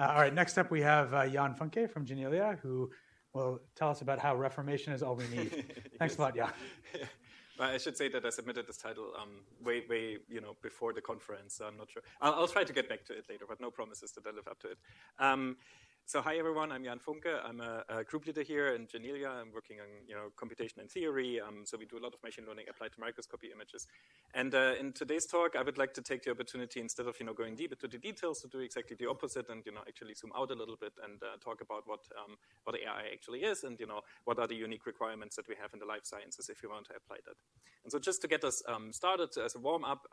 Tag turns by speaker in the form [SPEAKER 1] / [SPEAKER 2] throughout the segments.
[SPEAKER 1] All right, next up we have Jan Funke from Janelia, who will tell us about how Reformation is all we need. Thanks a lot, Jan.
[SPEAKER 2] Well, I should say that I submitted this title way before the conference. So I'm not sure. I'll try to get back to it later, but no promises that I live up to it. So hi everyone, I'm Jan Funke. I'm a group leader here in Janelia. I'm working on computation and theory. So we do a lot of machine learning applied to microscopy images. And in today's talk, I would like to take the opportunity, instead of going deep into the details, to do exactly the opposite and actually zoom out a little bit and talk about what AI actually is and what are the unique requirements that we have in the life sciences if you want to apply that. And so just to get us started as a warm up.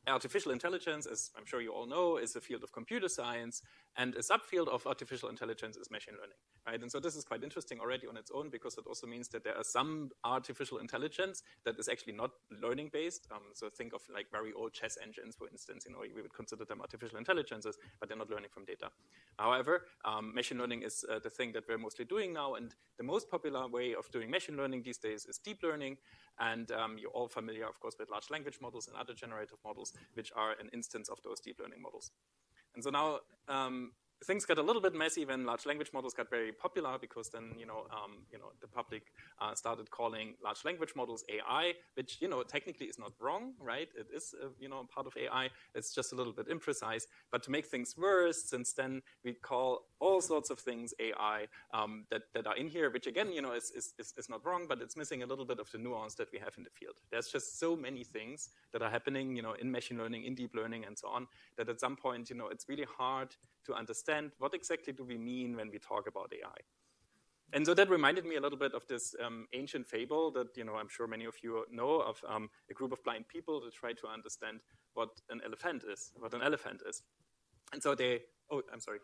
[SPEAKER 2] Artificial intelligence, as I'm sure you all know, is a field of computer science, and a subfield of artificial intelligence is machine learning, right? And so this is quite interesting already on its own, because it also means that there are some artificial intelligence that is actually not learning-based. So think of like very old chess engines, for instance. We would consider them artificial intelligences, but they're not learning from data. However, machine learning is the thing that we're mostly doing now, and the most popular way of doing machine learning these days is deep learning. And you're all familiar, of course, with large language models and other generative models, which are an instance of those deep learning models. And so now things got a little bit messy when large language models got very popular, because then the public started calling large language models AI, which technically is not wrong, right? It is part of AI. It's just a little bit imprecise. But to make things worse, since then we call all sorts of things AI that are in here, which again is not wrong, but it's missing a little bit of the nuance that we have in the field. There's just so many things that are happening in machine learning, in deep learning, and so on, that at some point it's really hard to understand what exactly do we mean when we talk about AI. And so that reminded me a little bit of this ancient fable that I'm sure many of you know of, a group of blind people that try to understand what an elephant is. And so they, oh, I'm sorry.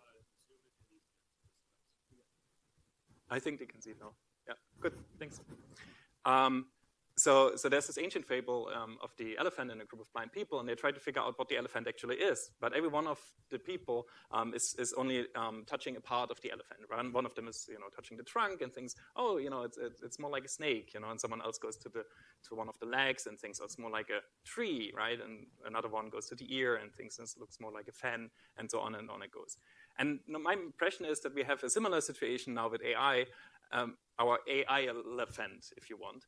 [SPEAKER 2] I think they can see it now. Yeah, good, thanks. So there's this ancient fable of the elephant and a group of blind people, and they try to figure out what the elephant actually is. But every one of the people is only touching a part of the elephant. Right? One of them is touching the trunk and thinks, oh, it's more like a snake, and someone else goes to one of the legs and thinks, oh, it's more like a tree, right? And another one goes to the ear and thinks this looks more like a fan, and so on it goes. And my impression is that we have a similar situation now with AI, our AI elephant, if you want.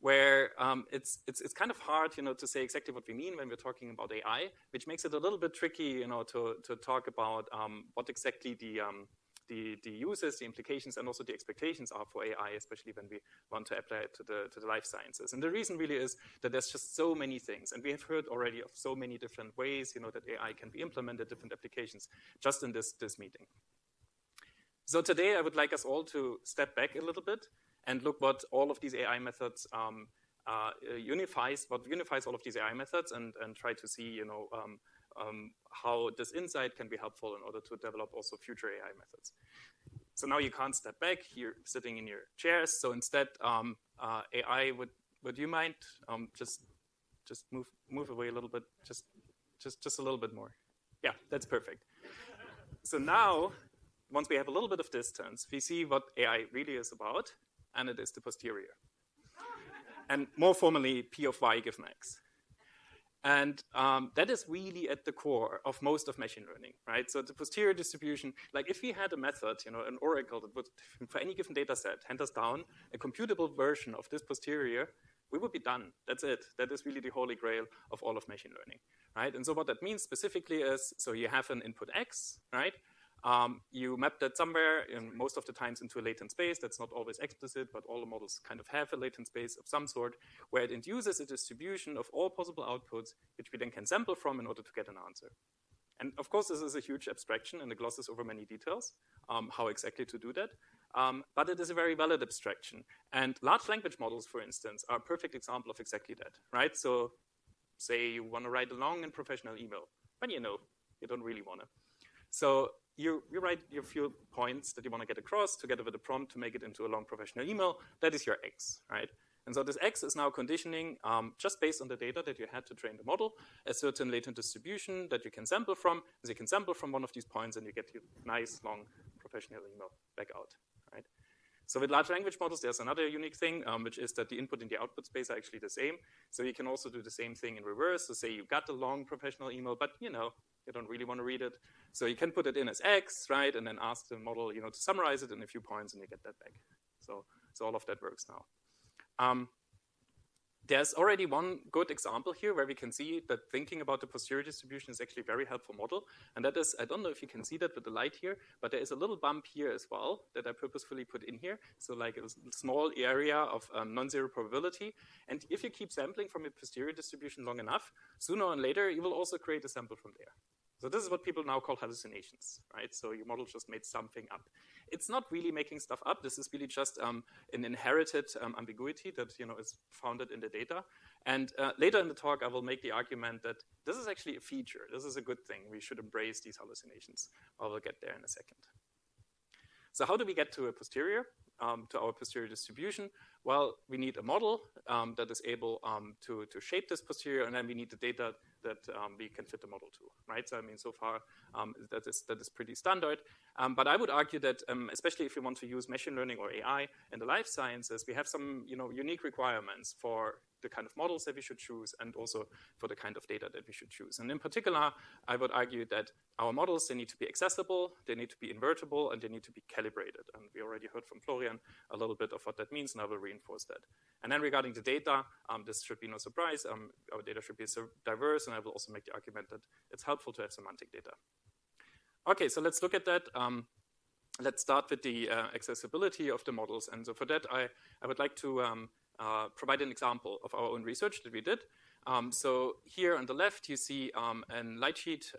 [SPEAKER 2] Where it's kind of hard, to say exactly what we mean when we're talking about AI, which makes it a little bit tricky, to talk about what exactly the uses, the implications, and also the expectations are for AI, especially when we want to apply it to the life sciences. And the reason really is that there's just so many things, and we have heard already of so many different ways, that AI can be implemented, different applications, just in this meeting. So today I would like us all to step back a little bit and look what all of these AI methods unifies all of these AI methods, and try to see how this insight can be helpful in order to develop also future AI methods. So now you can't step back, you're sitting in your chairs. So instead, AI, would you mind just move away a little bit, just a little bit more? Yeah, that's perfect. So now, once we have a little bit of distance, we see what AI really is about, and it is the posterior. And more formally, P of y given x. And that is really at the core of most of machine learning, right? So the posterior distribution, like if we had a method, an oracle that would, for any given data set, hand us down a computable version of this posterior, we would be done. That's it. That is really the holy grail of all of machine learning, right? And so what that means specifically is, so you have an input x, right? You map that somewhere, most of the times, into a latent space. That's not always explicit, but all the models kind of have a latent space of some sort, where it induces a distribution of all possible outputs, which we then can sample from in order to get an answer. And of course, this is a huge abstraction, and it glosses over many details, how exactly to do that. But it is a very valid abstraction. And large language models, for instance, are a perfect example of exactly that, right? So say you want to write a long and professional email, but you don't really want to. So you write your few points that you want to get across together with a prompt to make it into a long professional email. That is your X, right? And so this X is now conditioning, just based on the data that you had to train the model, a certain latent distribution that you can sample from. So you can sample from one of these points, and you get your nice, long professional email back out, right? So with large language models, there's another unique thing, which is that the input and the output space are actually the same. So you can also do the same thing in reverse. So say you got a long professional email, but You don't really want to read it. So you can put it in as X, right? And then ask the model, to summarize it in a few points, and you get that back. So all of that works now. There's already one good example here where we can see that thinking about the posterior distribution is actually a very helpful model. And that is, I don't know if you can see that with the light here, but there is a little bump here as well that I purposefully put in here. So like a small area of non-zero probability. And if you keep sampling from a posterior distribution long enough, sooner or later, you will also create a sample from there. So this is what people now call hallucinations, right? So your model just made something up. It's not really making stuff up. This is really just an inherited ambiguity that is founded in the data. And later in the talk, I will make the argument that this is actually a feature. This is a good thing. We should embrace these hallucinations. I will get there in a second. So how do we get to a posterior, to our posterior distribution? Well, we need a model that is able to shape this posterior, and then we need the data that we can fit the model to, right? So I mean, so far that is pretty standard. But I would argue that, especially if you want to use machine learning or AI in the life sciences, we have some unique requirements for the kind of models that we should choose, and also for the kind of data that we should choose. And in particular, I would argue that our models, they need to be accessible, they need to be invertible, and they need to be calibrated. And we already heard from Florian a little bit of what that means, and I will reinforce that. And then regarding the data, this should be no surprise. Our data should be so diverse, and I will also make the argument that it's helpful to have semantic data. Okay, so let's look at that. Let's start with the accessibility of the models. And so for that, I would like to provide an example of our own research that we did. So here on the left, you see a light sheet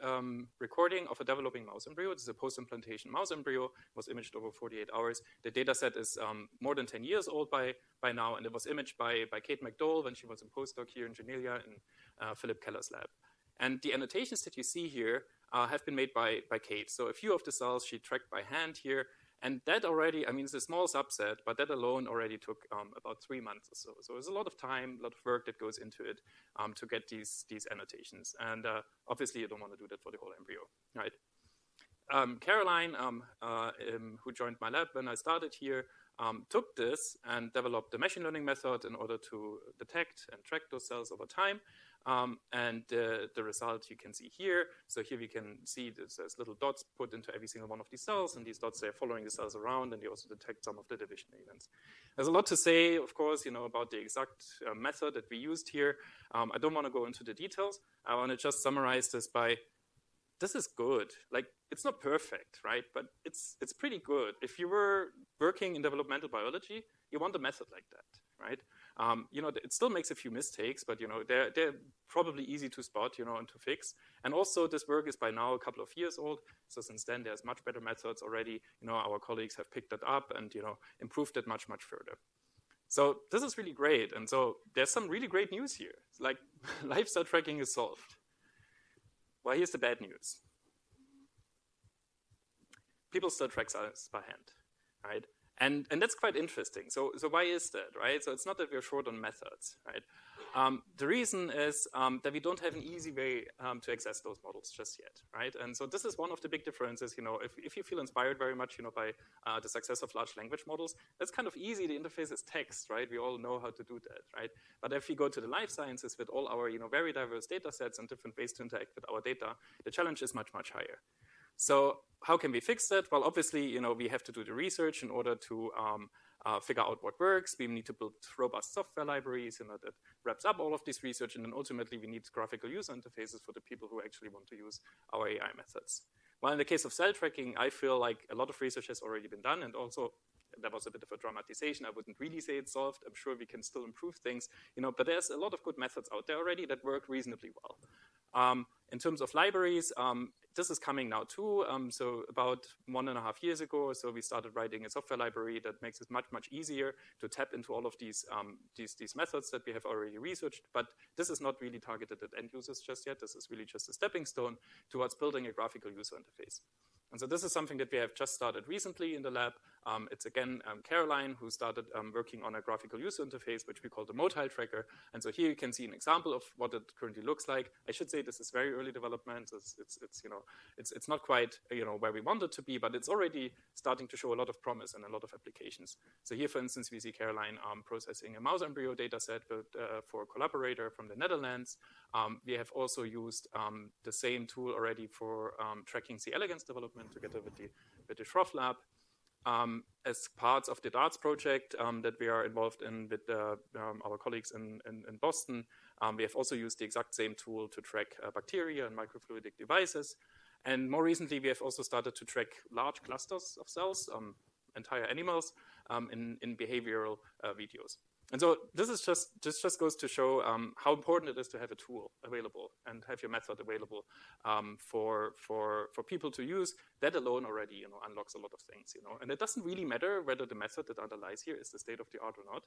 [SPEAKER 2] recording of a developing mouse embryo. This is a post-implantation mouse embryo. It was imaged over 48 hours. The data set is more than 10 years old by now, and it was imaged by Kate McDowell when she was in postdoc here in Janelia in Philip Keller's lab. And the annotations that you see here have been made by Kate. So a few of the cells she tracked by hand here. And that already, I mean, it's a small subset, but that alone already took about 3 months or so. So there's a lot of time, a lot of work that goes into it to get these annotations. And obviously, you don't want to do that for the whole embryo, right? Caroline, who joined my lab when I started here, took this and developed the machine learning method in order to detect and track those cells over time. And the result you can see here. So here we can see there's little dots put into every single one of these cells, and these dots, they're following the cells around, and they also detect some of the division events. There's a lot to say, of course, about the exact method that we used here. I don't want to go into the details. I want to just summarize this by, this is good. Like, it's not perfect, right? But it's pretty good. If you were working in developmental biology, you want a method like that, right? It still makes a few mistakes, but they're probably easy to spot, and to fix. And also, this work is by now a couple of years old. So since then, there's much better methods already. Our colleagues have picked that up and improved it much, much further. So this is really great. And so there's some really great news here. It's like lifestyle tracking is solved. Well, here's the bad news. People still track cells by hand, right? And that's quite interesting. So why is that, right? So it's not that we're short on methods, right? The reason is that we don't have an easy way to access those models just yet, right? And so this is one of the big differences. If you feel inspired very much, by the success of large language models, that's kind of easy. The interface is text, right? We all know how to do that, right? But if you go to the life sciences with all our, very diverse data sets and different ways to interact with our data, the challenge is much, much higher. So how can we fix that? Well, obviously, we have to do the research in order to figure out what works. We need to build robust software libraries, that wraps up all of this research. And then ultimately, we need graphical user interfaces for the people who actually want to use our AI methods. Well, in the case of cell tracking, I feel like a lot of research has already been done. And also, that was a bit of a dramatization. I wouldn't really say it's solved. I'm sure we can still improve things, but there's a lot of good methods out there already that work reasonably well. In terms of libraries, this is coming now too. So about 1.5 years ago, so we started writing a software library that makes it much, much easier to tap into all of these methods that we have already researched. But this is not really targeted at end users just yet. This is really just a stepping stone towards building a graphical user interface. And so this is something that we have just started recently in the lab. It's again Caroline who started working on a graphical user interface, which we call the motile tracker. And so here you can see an example of what it currently looks like. I should say this is very early development. It's not quite where we want it to be, but it's already starting to show a lot of promise and a lot of applications. So here, for instance, we see Caroline processing a mouse embryo data set for a collaborator from the Netherlands. We have also used the same tool already for tracking C. elegans development together with the Schroff lab. As parts of the DARTS project that we are involved in with our colleagues in Boston, we have also used the exact same tool to track bacteria and microfluidic devices. And more recently, we have also started to track large clusters of cells, entire animals, in behavioral videos. And so this just goes to show how important it is to have a tool available and have your method available for people to use. That alone already unlocks a lot of things. And it doesn't really matter whether the method that underlies here is the state of the art or not.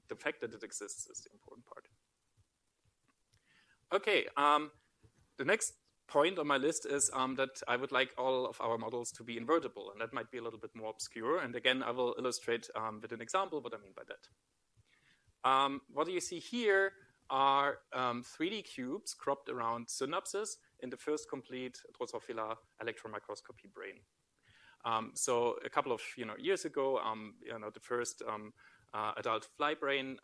[SPEAKER 2] The fact that it exists is the important part. Okay, the next point on my list is that I would like all of our models to be invertible, and that might be a little bit more obscure. And again, I will illustrate with an example what I mean by that. What you see here are 3D cubes cropped around synapses in the first complete Drosophila electron microscopy brain. So a couple of years ago, the first adult fly brain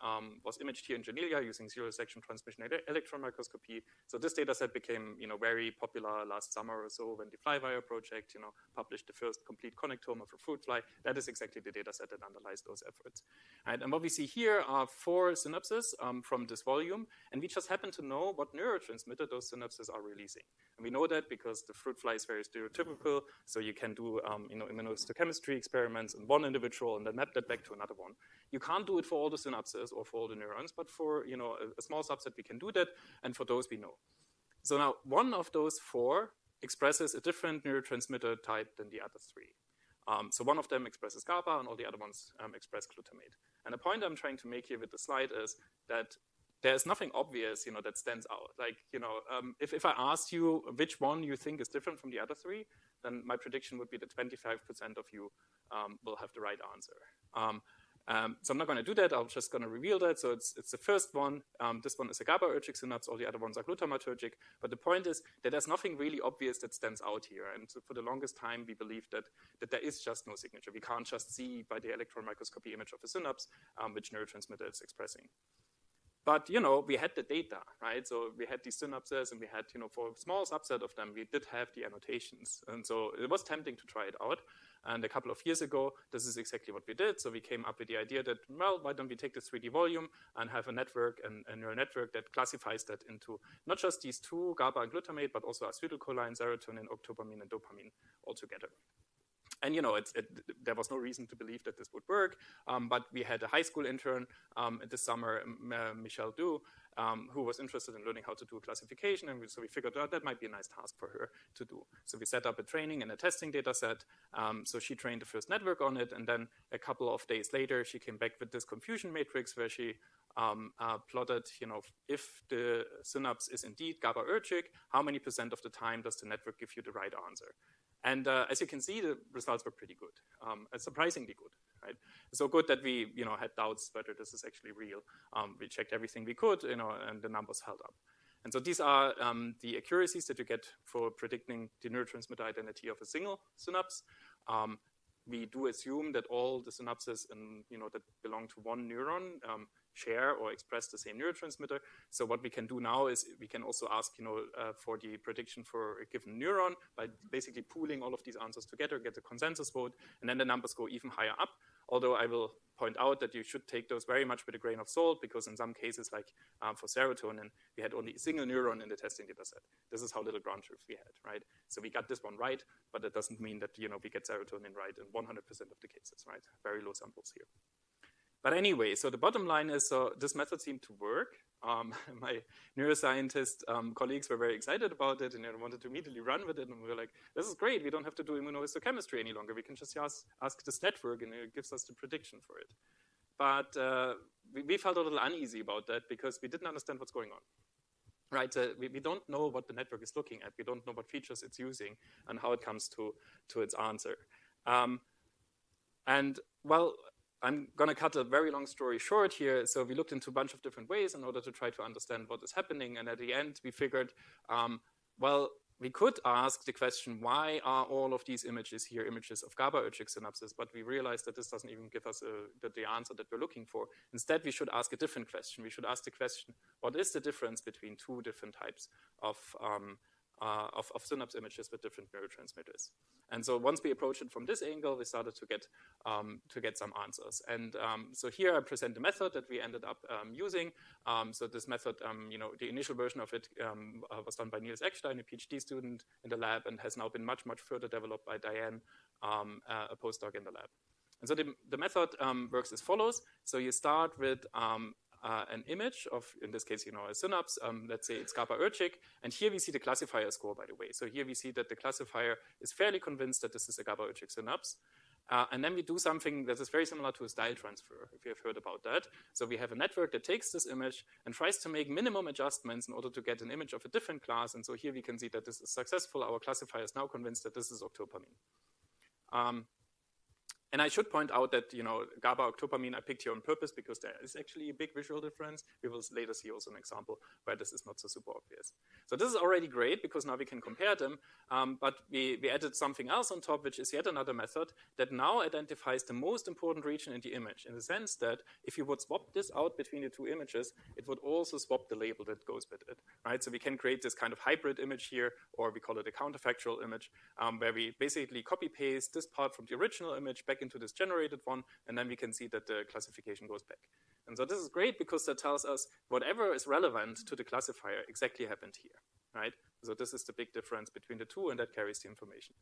[SPEAKER 2] was imaged here in Janelia using zero-section transmission electron microscopy. So this data set became very popular last summer or so when the Flywire project published the first complete connectome of a fruit fly. That is exactly the data set that underlies those efforts. Right? And what we see here are 4 synapses from this volume, and we just happen to know what neurotransmitter those synapses are releasing. And we know that because the fruit fly is very stereotypical, so you can do immunohistochemistry experiments in one individual and then map that back to another one. You can't do it for all the synapses or for all the neurons, but for a small subset we can do that, and for those we know. So now one of those 4 expresses a different neurotransmitter type than the other 3. So one of them expresses GABA, and all the other ones express glutamate. And the point I'm trying to make here with the slide is that there's nothing obvious, that stands out. Like, if I asked you which one you think is different from the other 3, then my prediction would be that 25% of you will have the right answer. So I'm not going to do that. I'm just going to reveal that. So it's the first one. This one is a GABAergic synapse. All the other ones are glutamatergic. But the point is that there's nothing really obvious that stands out here. And so for the longest time, we believed that there is just no signature. We can't just see by the electron microscopy image of a synapse which neurotransmitter it's expressing. But, we had the data, right? So we had these synapses, and we had, for a small subset of them, we did have the annotations. And so it was tempting to try it out. And a couple of years ago, this is exactly what we did. So we came up with the idea that, well, why don't we take this 3D volume and have a network, a neural network that classifies that into not just these 2, GABA and glutamate, but also acetylcholine, serotonin, octopamine, and dopamine altogether. And there was no reason to believe that this would work, but we had a high school intern this summer, Michelle Du, who was interested in learning how to do classification, and so we figured out that might be a nice task for her to do. So we set up a training and a testing data set. So she trained the first network on it, and then a couple of days later, she came back with this confusion matrix where she plotted, if the synapse is indeed GABAergic, how many % of the time does the network give you the right answer? And as you can see, the results were pretty good, surprisingly good, right? So good that we, had doubts whether this is actually real. We checked everything we could, and the numbers held up. And so these are the accuracies that you get for predicting the neurotransmitter identity of a single synapse. We do assume that all the synapses that belong to one neuron share or express the same neurotransmitter. So what we can do now is we can also ask, for the prediction for a given neuron by basically pooling all of these answers together, get a consensus vote, and then the numbers go even higher up. Although I will point out that you should take those very much with a grain of salt, because in some cases, like for serotonin, we had only a single neuron in the testing data set. This is how little ground truth we had, right? So we got this one right, but that doesn't mean that, we get serotonin right in 100% of the cases, right? Very low samples here. But anyway, so the bottom line is, so this method seemed to work. My neuroscientist colleagues were very excited about it, and they wanted to immediately run with it. And we were like, this is great. We don't have to do immunohistochemistry any longer. We can just ask this network, and it gives us the prediction for it. But we felt a little uneasy about that because we didn't understand what's going on. Right, we don't know what the network is looking at. We don't know what features it's using and how it comes to its answer. And well, I'm going to cut a very long story short here. So we looked into a bunch of different ways in order to try to understand what is happening. And at the end, we figured, well, we could ask the question, why are all of these images here images of GABAergic synapses? But we realized that this doesn't even give us the answer that we're looking for. Instead, we should ask a different question. We should ask the question, what is the difference between two different types of synapse images with different neurotransmitters? And so once we approached it from this angle, we started to get some answers. And so here I present the method that we ended up using. So this method, the initial version of it was done by Niels Eckstein, a PhD student in the lab, and has now been much, much further developed by Diane, a postdoc in the lab. And so the method works as follows. So you start with an image of, in this case, a synapse. Let's say it's GABAergic. And here we see the classifier score, by the way. So here we see that the classifier is fairly convinced that this is a GABAergic synapse. And then we do something that is very similar to a style transfer, if you have heard about that. So we have a network that takes this image and tries to make minimum adjustments in order to get an image of a different class. And so here we can see that this is successful. Our classifier is now convinced that this is octopamine. And I should point out that, GABA octopamine I picked here on purpose because there is actually a big visual difference. We will later see also an example where this is not so super obvious. So this is already great because now we can compare them. But we added something else on top, which is yet another method that now identifies the most important region in the image, in the sense that if you would swap this out between the two images, it would also swap the label that goes with it, right? So we can create this kind of hybrid image here, or we call it a counterfactual image, where we basically copy-paste this part from the original image back into this generated one, and then we can see that the classification goes back. And so this is great because that tells us whatever is relevant to the classifier exactly happened here, right? So this is the big difference between the two, and that carries the information.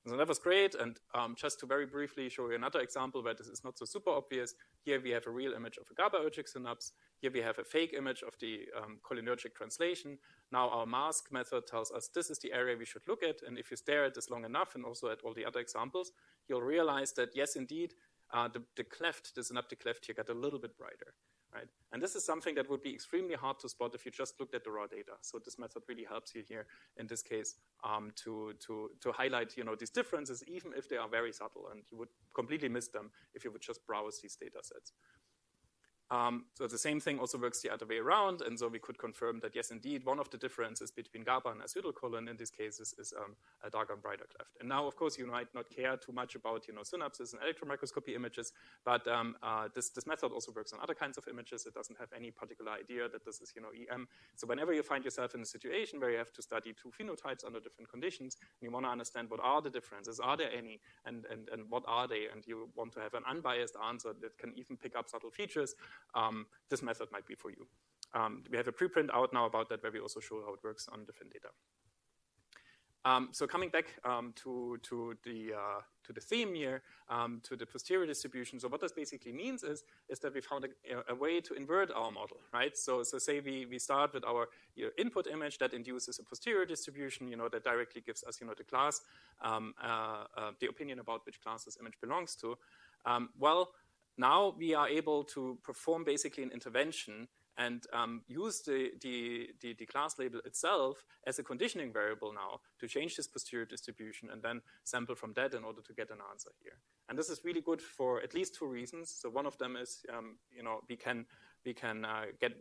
[SPEAKER 2] And so that was great, and just to very briefly show you another example where this is not so super obvious, here we have a real image of a GABAergic synapse. Here we have a fake image of the cholinergic translation. Now our mask method tells us this is the area we should look at, and if you stare at this long enough and also at all the other examples, you'll realize that yes, indeed, the cleft, the synaptic cleft here got a little bit brighter, right? And this is something that would be extremely hard to spot if you just looked at the raw data. So this method really helps you here in this case to highlight these differences, even if they are very subtle, and you would completely miss them if you would just browse these data sets. So the same thing also works the other way around, and so we could confirm that yes, indeed, one of the differences between GABA and acetylcholine in these cases is a darker and brighter cleft. And now, of course, you might not care too much about synapses and electron microscopy images, but this method also works on other kinds of images. It doesn't have any particular idea that this is EM. So whenever you find yourself in a situation where you have to study two phenotypes under different conditions, and you want to understand what are the differences, are there any, and what are they, and you want to have an unbiased answer that can even pick up subtle features, this method might be for you. We have a preprint out now about that where we also show how it works on different data. So coming back to the theme here, to the posterior distribution. So what this basically means is that we found a way to invert our model, right? So say we start with our input image that induces a posterior distribution, that directly gives us, the class, the opinion about which class this image belongs to. Well, now we are able to perform basically an intervention and use the class label itself as a conditioning variable now to change this posterior distribution and then sample from that in order to get an answer here. And this is really good for at least two reasons. So one of them is, we can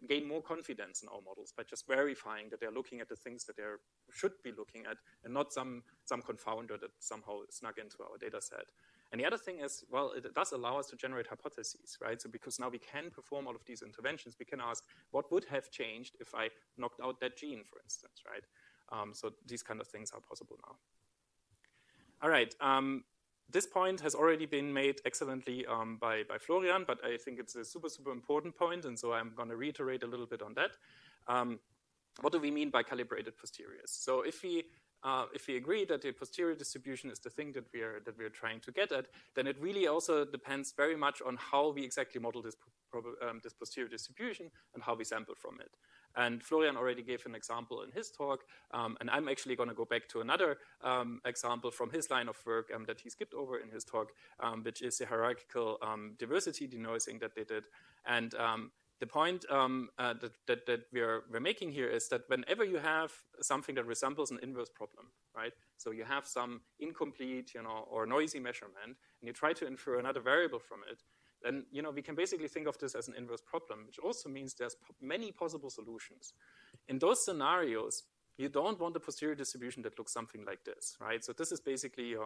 [SPEAKER 2] gain more confidence in our models by just verifying that they're looking at the things that they should be looking at and not some confounder that somehow snuck into our data set. And the other thing is, well, it does allow us to generate hypotheses, right? So because now we can perform all of these interventions, we can ask what would have changed if I knocked out that gene, for instance, right? So these kind of things are possible now. All right. This point has already been made excellently by Florian, but I think it's a super, super important point, and so I'm going to reiterate a little bit on that. What do we mean by calibrated posteriors? So if we agree that the posterior distribution is the thing that we are trying to get at, then it really also depends very much on how we exactly model this posterior distribution and how we sample from it. And Florian already gave an example in his talk, and I'm actually going to go back to another example from his line of work that he skipped over in his talk, which is the hierarchical diversity denoising that they did. And the point that we're making here is that whenever you have something that resembles an inverse problem, right? So you have some incomplete, or noisy measurement, and you try to infer another variable from it, then we can basically think of this as an inverse problem, which also means there's many possible solutions. In those scenarios, you don't want a posterior distribution that looks something like this, right? So this is basically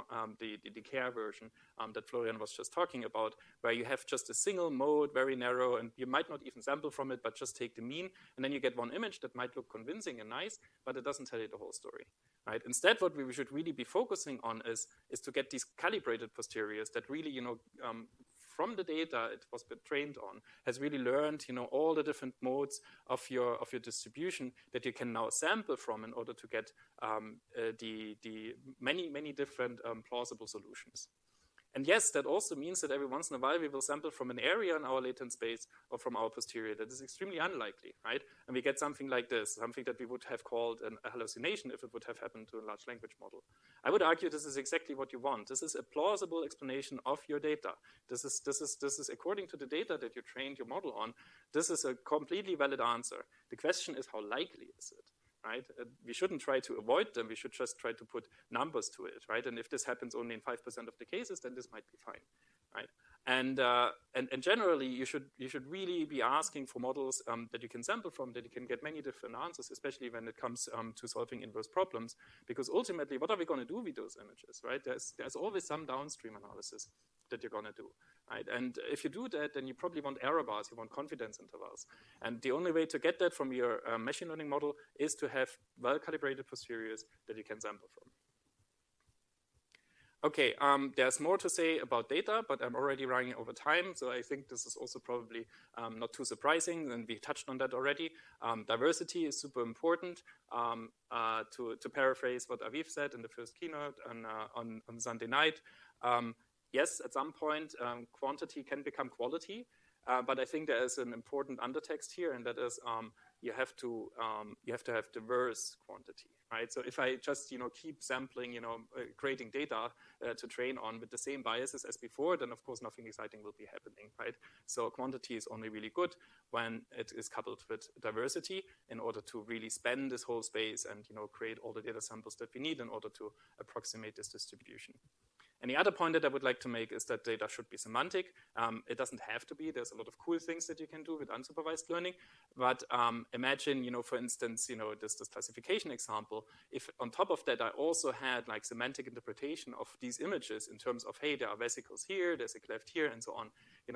[SPEAKER 2] the care version that Florian was just talking about, where you have just a single mode, very narrow, and you might not even sample from it, but just take the mean, and then you get one image that might look convincing and nice, but it doesn't tell you the whole story, right? Instead, what we should really be focusing on is to get these calibrated posteriors that really, from the data it was trained on, has really learned, all the different modes of your distribution that you can now sample from in order to get the many different plausible solutions. And yes, that also means that every once in a while we will sample from an area in our latent space or from our posterior. That is extremely unlikely, right? And we get something like this, something that we would have called a hallucination if it would have happened to a large language model. I would argue this is exactly what you want. This is a plausible explanation of your data. This is according to the data that you trained your model on. This is a completely valid answer. The question is, how likely is it? Right? We shouldn't try to avoid them. We should just try to put numbers to it, right? And if this happens only in 5% of the cases, then this might be fine, right? And generally, you should really be asking for models that you can sample from, that you can get many different answers, especially when it comes to solving inverse problems. Because ultimately, what are we going to do with those images, right? There's always some downstream analysis that you're going to do, right? And if you do that, then you probably want error bars, you want confidence intervals. And the only way to get that from your machine learning model is to have well-calibrated posteriors that you can sample from. Okay, there's more to say about data, but I'm already running over time, so I think this is also probably not too surprising, and we touched on that already. Diversity is super important. To paraphrase what Aviv said in the first keynote on Sunday night, yes, at some point, quantity can become quality, but I think there is an important undertext here, and that is you have to have diverse quantity, right? So if I just keep sampling, creating data to train on with the same biases as before, then of course nothing exciting will be happening, right? So quantity is only really good when it is coupled with diversity in order to really span this whole space and create all the data samples that we need in order to approximate this distribution. And the other point that I would like to make is that data should be semantic. It doesn't have to be. There's a lot of cool things that you can do with unsupervised learning. But imagine, for instance, this classification example. If on top of that, I also had like semantic interpretation of these images in terms of, hey, there are vesicles here, there's a cleft here, and so on.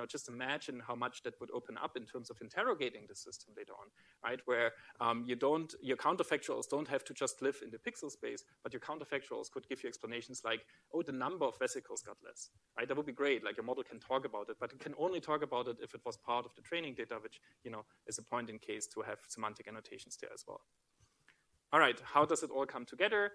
[SPEAKER 2] Just imagine how much that would open up in terms of interrogating the system later on, right? Where your counterfactuals don't have to just live in the pixel space, but your counterfactuals could give you explanations like, oh, the number of vesicles got less, right? That would be great. Like your model can talk about it, but it can only talk about it if it was part of the training data, which, is a point in case to have semantic annotations there as well. All right, how does it all come together?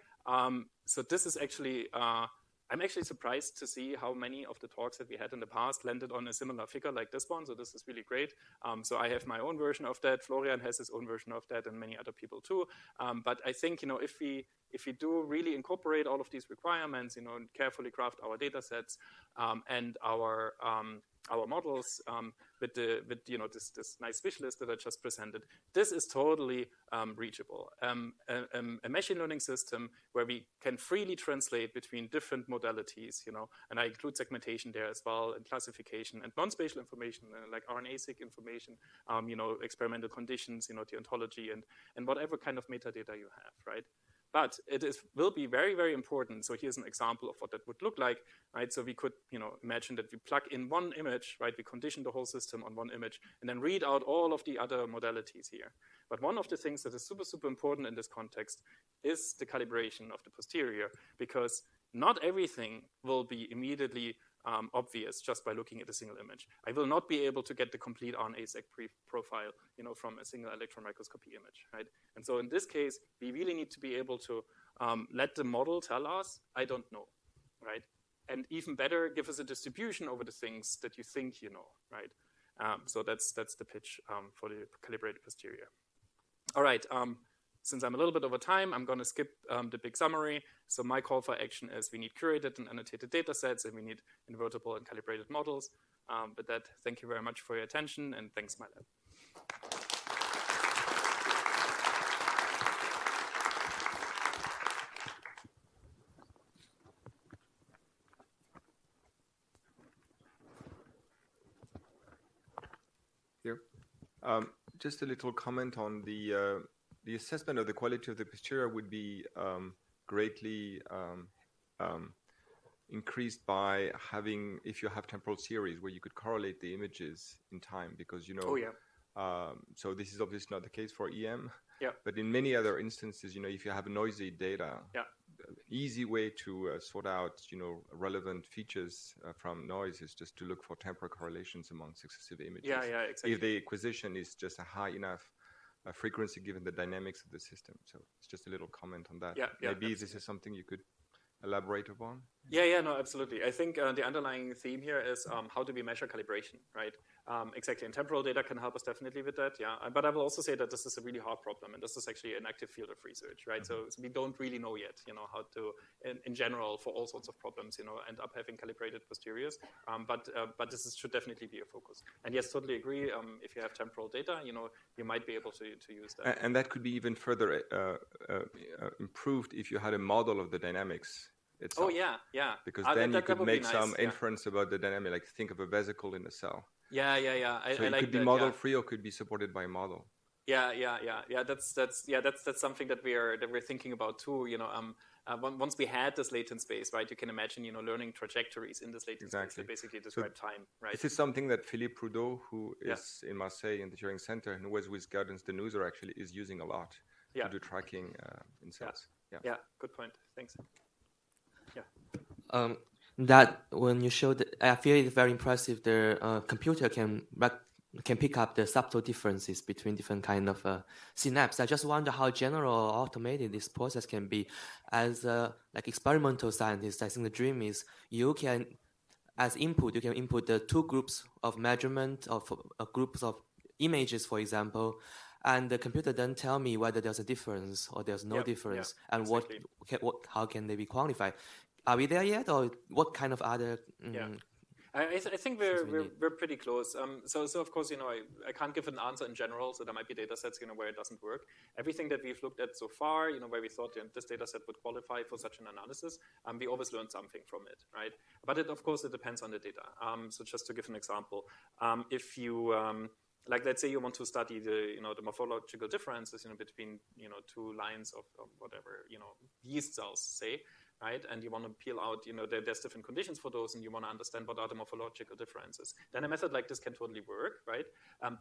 [SPEAKER 2] So this is actually, I'm actually surprised to see how many of the talks that we had in the past landed on a similar figure like this one. So this is really great. So I have my own version of that. Florian has his own version of that, and many other people too. But I think if we do really incorporate all of these requirements, and carefully craft our data sets and our models with this nice wish list that I just presented, this is totally reachable. A machine learning system where we can freely translate between different modalities, and I include segmentation there as well, and classification and non-spatial information like RNA-seq information, experimental conditions, the ontology and whatever kind of metadata you have, right? But it will be very, very important. So here's an example of what that would look like, right? So we could, imagine that we plug in one image, right? We condition the whole system on one image and then read out all of the other modalities here. But one of the things that is super, super important in this context is the calibration of the posterior, because not everything will be immediately obvious just by looking at a single image. I will not be able to get the complete RNA-seq profile, from a single electron microscopy image, right? And so in this case, we really need to be able to let the model tell us, I don't know, right? And even better, give us a distribution over the things that you think you know, right? So that's the pitch for the calibrated posterior. All right. Since I'm a little bit over time, I'm going to skip the big summary. So my call for action is we need curated and annotated data sets, and we need invertible and calibrated models. With that, thank you very much for your attention, and thanks, my lab.
[SPEAKER 3] Here. Just a little comment on the assessment of the quality of the posterior would be greatly increased by having, if you have temporal series where you could correlate the images in time, because, you know,
[SPEAKER 2] Oh, yeah.
[SPEAKER 3] So this is obviously not the case for EM,
[SPEAKER 2] Yeah.
[SPEAKER 3] but in many other instances, you know, if you have noisy data,
[SPEAKER 2] Yeah.
[SPEAKER 3] easy way to sort out, you know, relevant features from noise is just to look for temporal correlations among successive images.
[SPEAKER 2] Yeah, yeah, exactly.
[SPEAKER 3] If the acquisition is just a high enough frequency given the dynamics of the system. So it's just a little comment on that.
[SPEAKER 2] Yeah, yeah,
[SPEAKER 3] Maybe
[SPEAKER 2] absolutely.
[SPEAKER 3] this is something you could elaborate upon.
[SPEAKER 2] Yeah, no, absolutely. I think the underlying theme here is how do we measure calibration, right? Exactly, and temporal data can help us definitely with that, yeah. But I will also say that this is a really hard problem, and this is actually an active field of research, right? So we don't really know yet, you know, how to, in general, for all sorts of problems, you know, end up having calibrated posteriors. But this should definitely be a focus. And yes, totally agree. If you have temporal data, you know, you might be able to use that.
[SPEAKER 3] And that could be even further improved if you had a model of the dynamics itself.
[SPEAKER 2] Oh, yeah.
[SPEAKER 3] Because
[SPEAKER 2] that
[SPEAKER 3] then you could
[SPEAKER 2] would be
[SPEAKER 3] make
[SPEAKER 2] nice,
[SPEAKER 3] some
[SPEAKER 2] yeah.
[SPEAKER 3] inference about the dynamic, like think of a vesicle in a cell.
[SPEAKER 2] Yeah.
[SPEAKER 3] So
[SPEAKER 2] I
[SPEAKER 3] it
[SPEAKER 2] like
[SPEAKER 3] could be
[SPEAKER 2] that,
[SPEAKER 3] model
[SPEAKER 2] yeah.
[SPEAKER 3] free or could be supported by a model.
[SPEAKER 2] Yeah. That's something that we're thinking about too. You know, once we had this latent space, right? You can imagine, you know, learning trajectories in this latent space that basically describe time, right?
[SPEAKER 3] This is something that Philippe Prudhoe, who is in Marseille in the Turing Center and who was with Gardens Denuser, actually is using a lot to do tracking in cells.
[SPEAKER 2] Yeah, good point. Thanks.
[SPEAKER 4] That when you showed, I feel it's very impressive. The computer can pick up the subtle differences between different kind of synapse. I just wonder how general or automated this process can be. As like experimental scientist, I think the dream is you can, as input, you can input the two groups of measurement of groups of images, for example, and the computer then tell me whether there's a difference or there's no difference, and
[SPEAKER 2] exactly.
[SPEAKER 4] how can they be quantified. Are we there yet, or what kind of other?
[SPEAKER 2] I think we're pretty close. So of course, you know, I can't give an answer in general. So there might be data sets, you know, where it doesn't work. Everything that we've looked at so far, you know, where we thought this data set would qualify for such an analysis, we always learned something from it, right? But of course, it depends on the data. So just to give an example, if you like, let's say you want to study the morphological differences, you know, between, you know, two lines of whatever, you know, yeast cells, say. Right, and you want to peel out, you know, there's different conditions for those, and you want to understand what are the morphological differences. Then a method like this can totally work, right?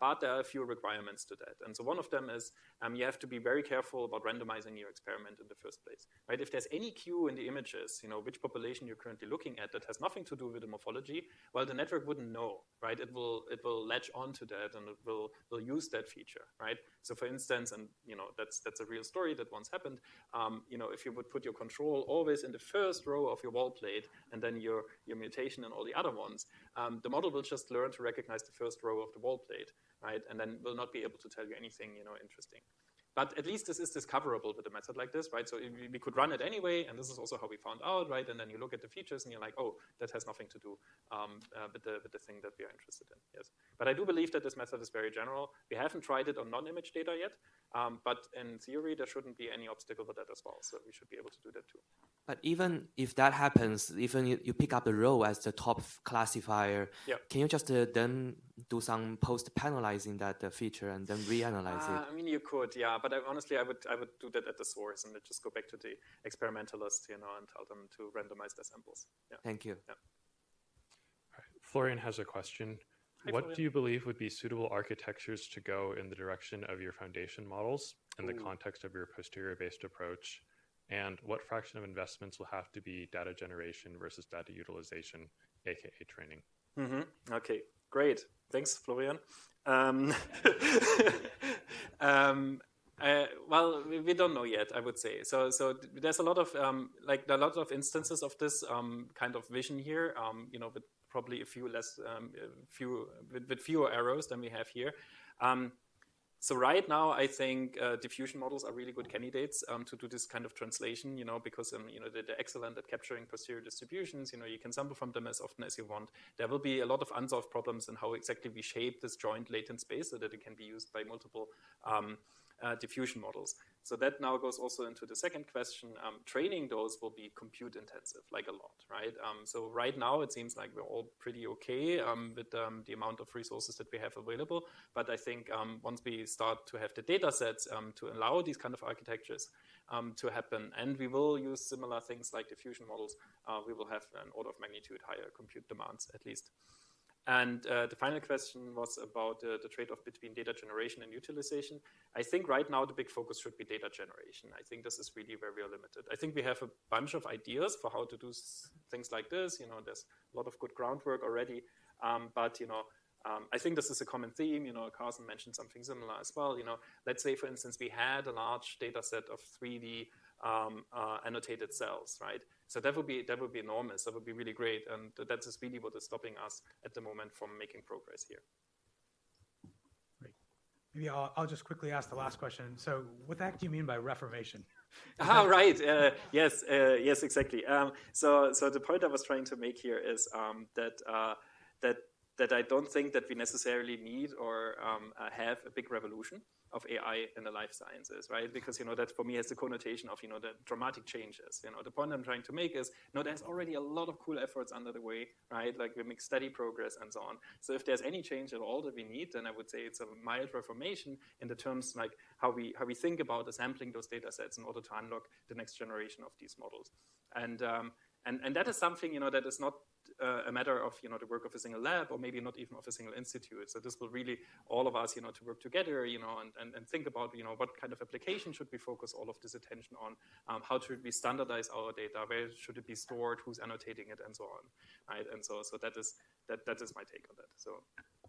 [SPEAKER 2] But there are a few requirements to that. And so one of them is you have to be very careful about randomizing your experiment in the first place, right? If there's any cue in the images, you know, which population you're currently looking at that has nothing to do with the morphology, well, the network wouldn't know, right? It will latch onto that, and it will use that feature, right? So for instance, and you know, that's a real story that once happened. You know, if you would put your control always in the first row of your wall plate, and then your mutation in all the other ones, the model will just learn to recognize the first row of the wall plate, right? And then will not be able to tell you anything, you know, interesting. But at least this is discoverable with a method like this, right? So we could run it anyway, and this is also how we found out, right? And then you look at the features, and you're like, oh, that has nothing to do with the thing that we are interested in. Yes, but I do believe that this method is very general. We haven't tried it on non-image data yet, but in theory, there shouldn't be any obstacle with that as well. So we should be able to do that too.
[SPEAKER 4] But even if that happens, even you pick up the row as the top classifier, can you just then do some post-penalizing that feature and then reanalyze it?
[SPEAKER 2] I mean, you could, yeah. But honestly, I would do that at the source and just go back to the experimentalist, you know, and tell them to randomize their samples. Yeah.
[SPEAKER 4] Thank you.
[SPEAKER 2] Yeah.
[SPEAKER 5] All right. Florian has a question. What do you believe would be suitable architectures to go in the direction of your foundation models in the context of your posterior-based approach? And what fraction of investments will have to be data generation versus data utilization, aka training?
[SPEAKER 2] Okay, great. Thanks, Florian. Well, we don't know yet, I would say. So there's a lot of instances of this kind of vision here. You know, with probably a few less, with fewer errors than we have here. So right now, I think diffusion models are really good candidates to do this kind of translation, because they're excellent at capturing posterior distributions. You can sample from them as often as you want. There will be a lot of unsolved problems in how exactly we shape this joint latent space so that it can be used by multiple diffusion models. So that now goes also into the second question. Training those will be compute intensive, like a lot, right? So right now it seems like we're all pretty okay with the amount of resources that we have available. But I think once we start to have the data sets to allow these kind of architectures to happen, and we will use similar things like diffusion models, we will have an order of magnitude higher compute demands at least. And the final question was about the trade-off between data generation and utilization. I think right now the big focus should be data generation. I think this is really where we are limited. I think we have a bunch of ideas for how to do things like this. There's a lot of good groundwork already. But I think this is a common theme. Carson mentioned something similar as well. Let's say, for instance, we had a large data set of 3D annotated cells, right? So that would be enormous. That would be really great, and that is really what is stopping us at the moment from making progress here.
[SPEAKER 1] Great. Maybe I'll just quickly ask the last question. So, what the heck do you mean by Reformation?
[SPEAKER 2] Right. Yes. Yes. Exactly. So the point I was trying to make here is that I don't think that we necessarily need or have a big revolution of AI in the life sciences, right? Because, that for me has the connotation of, the dramatic changes. The point I'm trying to make is, there's already a lot of cool efforts under the way, right? Like we make steady progress and so on. So if there's any change at all that we need, then I would say it's a mild reformation in the terms like how we think about sampling those data sets in order to unlock the next generation of these models. And that is something, that is not a matter of, the work of a single lab or maybe not even of a single institute. So this will really, all of us, to work together, and think about, what kind of application should we focus all of this attention on? How should we standardize our data? Where should it be stored? Who's annotating it? And so on, right? And so that is my take on that. So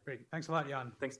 [SPEAKER 1] great. Thanks a lot, Jan.
[SPEAKER 2] Thanks.